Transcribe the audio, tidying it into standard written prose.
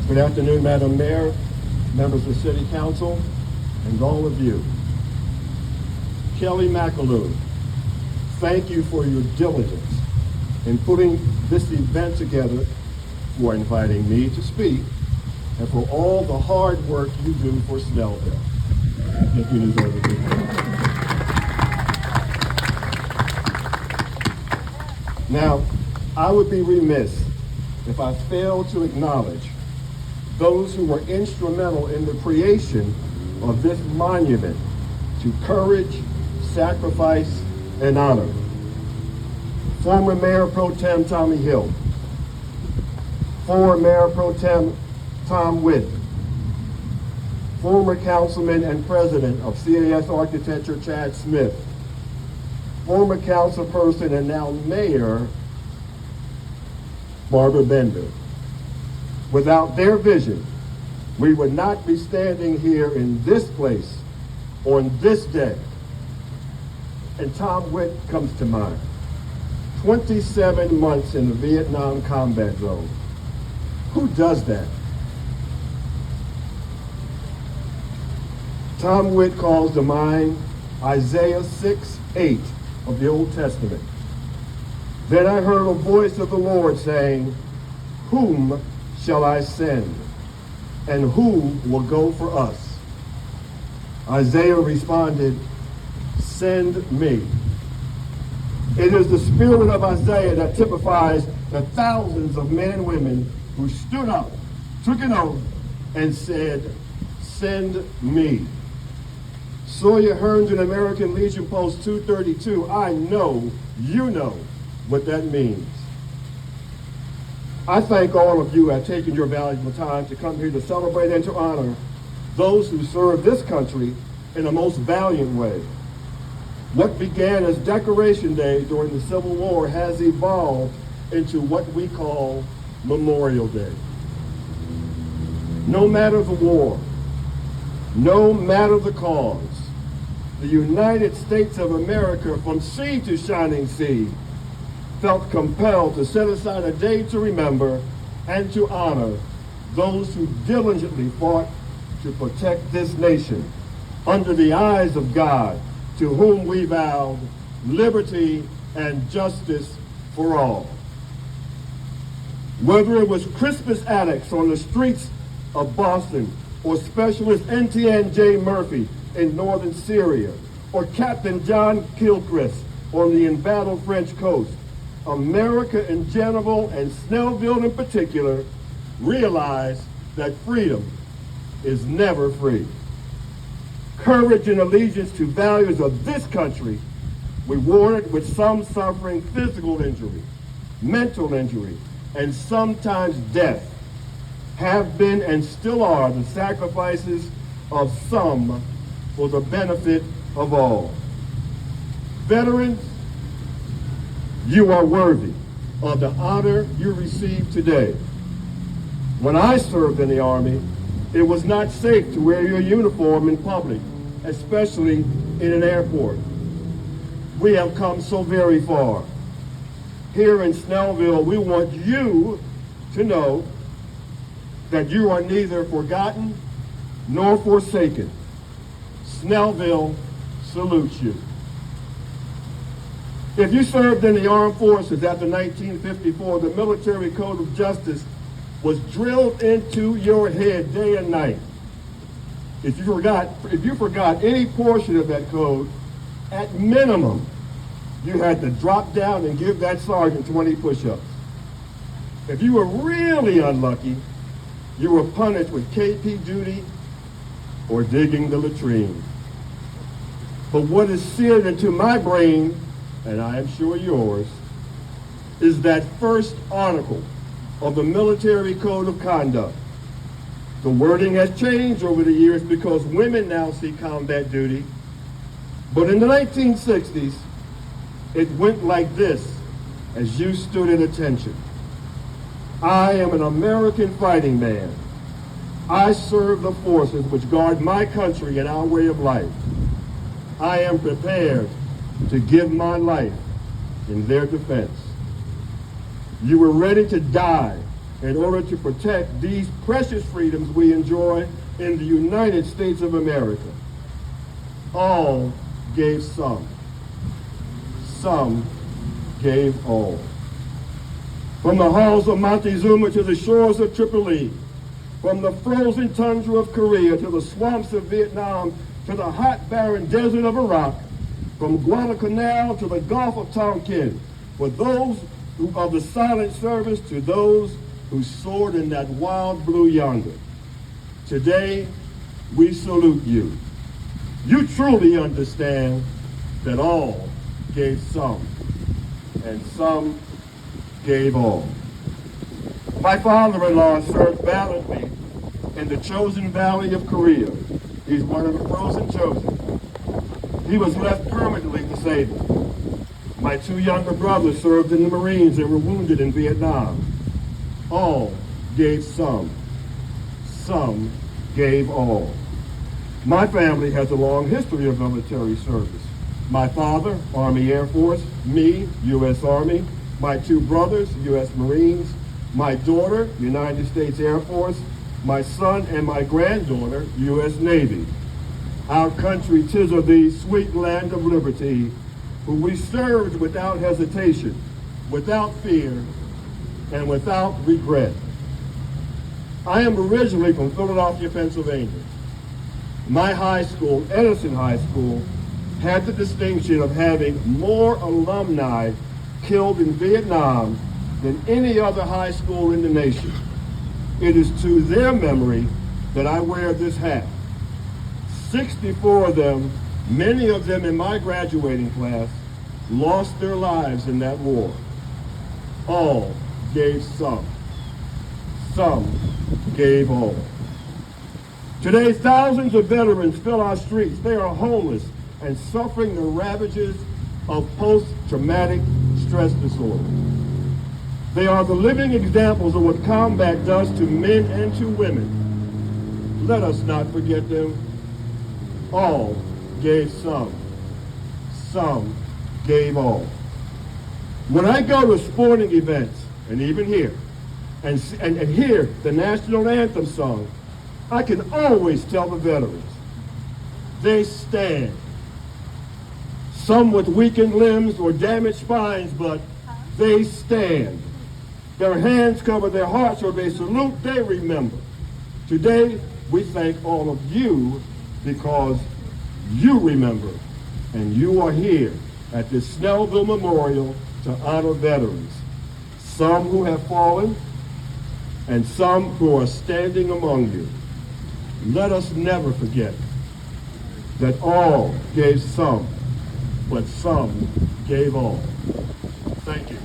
Good afternoon, Madam Mayor, members of City Council, and all of you. Kelly McAloon, thank you for your diligence in putting this event together, for inviting me to speak, and for all the hard work you do for Snellville. I think you deserve a big hand. Now, I would be remiss if I failed to acknowledge those who were instrumental in the creation of this monument to courage, sacrifice, and honor. Former Mayor Pro Tem Tommy Hill, former Mayor Pro Tem Tom Witt, former Councilman and President of CAS Architecture Chad Smith, former councilperson and now Mayor Barbara Bender. Without their vision, we would not be standing here in this place on this day. And Tom Witt comes to mind. 27 months in the Vietnam combat zone. Who does that? Tom Witt calls to mind Isaiah 6:8 of the Old Testament. Then I heard a voice of the Lord saying, "Whom shall I send? And who will go for us?" Isaiah responded, "Send me." It is the spirit of Isaiah that typifies the thousands of men and women who stood up, took an oath, and said, "Send me." Sawyer Herndon, American Legion Post 232, I know you know what that means. I thank all of you who have taken your valuable time to come here to celebrate and to honor those who serve this country in a most valiant way. What began as Decoration Day during the Civil War has evolved into what we call Memorial Day. No matter the war, no matter the cause, the United States of America, from sea to shining sea, felt compelled to set aside a day to remember and to honor those who diligently fought to protect this nation under the eyes of God, to whom we vowed liberty and justice for all. Whether it was Crispus Attucks on the streets of Boston, or Specialist Etienne J. Murphy in northern Syria, or Captain John Gilchrist on the embattled French coast, America in general and Snellville in particular realized that freedom is never free. Courage and allegiance to values of this country, rewarded with some suffering physical injury, mental injury, and sometimes death, have been and still are the sacrifices of some for the benefit of all. Veterans, you are worthy of the honor you receive today. When I served in the Army, it was not safe to wear your uniform in public, especially in an airport. We have come so very far. Here in Snellville, we want you to know that you are neither forgotten nor forsaken. Snellville salutes you. If you served in the armed forces after 1954, the military code of justice was drilled into your head day and night. If you forgot any portion of that code, at minimum, you had to drop down and give that sergeant 20 push-ups. If you were really unlucky, you were punished with KP duty or digging the latrine. But what is seared into my brain, and I am sure yours, is that first article of the Military Code of Conduct. The wording has changed over the years because women now see combat duty. But in the 1960s, it went like this as you stood at attention. I am an American fighting man. I serve the forces which guard my country and our way of life. I am prepared to give my life in their defense. You were ready to die in order to protect these precious freedoms we enjoy in the United States of America. All gave some gave all. From the halls of Montezuma to the shores of Tripoli, from the frozen tundra of Korea to the swamps of Vietnam to the hot barren desert of Iraq, from Guadalcanal to the Gulf of Tonkin, for those who of the silent service to those who soared in that wild blue yonder. Today, we salute you. You truly understand that all gave some, and some gave all. My father-in-law served valiantly in the chosen valley of Korea. He's one of the frozen chosen. He was left permanently disabled. My two younger brothers served in the Marines and were wounded in Vietnam. All gave some gave all. My family has a long history of military service. My father, Army Air Force, me, U.S. Army, my two brothers, U.S. Marines, my daughter, United States Air Force, my son and my granddaughter, U.S. Navy. Our country, 'tis of thee, sweet land of liberty, who we served without hesitation, without fear, and without regret. I am originally from Philadelphia, Pennsylvania. My high school, Edison High School, had the distinction of having more alumni killed in Vietnam than any other high school in the nation. It is to their memory that I wear this hat. 64 of them, many of them in my graduating class, lost their lives in that war. All gave some gave all. Today, thousands of veterans fill our streets. They are homeless and suffering the ravages of post-traumatic stress disorder. They are the living examples of what combat does to men and to women. Let us not forget them. All gave some gave all. When I go to sporting events, and even here, and hear the national anthem sung, I can always tell the veterans, they stand. Some with weakened limbs or damaged spines, but they stand. Their hands cover their hearts, or they salute, they remember. Today, we thank all of you because you remember, and you are here at this Snellville Memorial to honor veterans, some who have fallen and some who are standing among you. Let us never forget that all gave some, but some gave all. Thank you.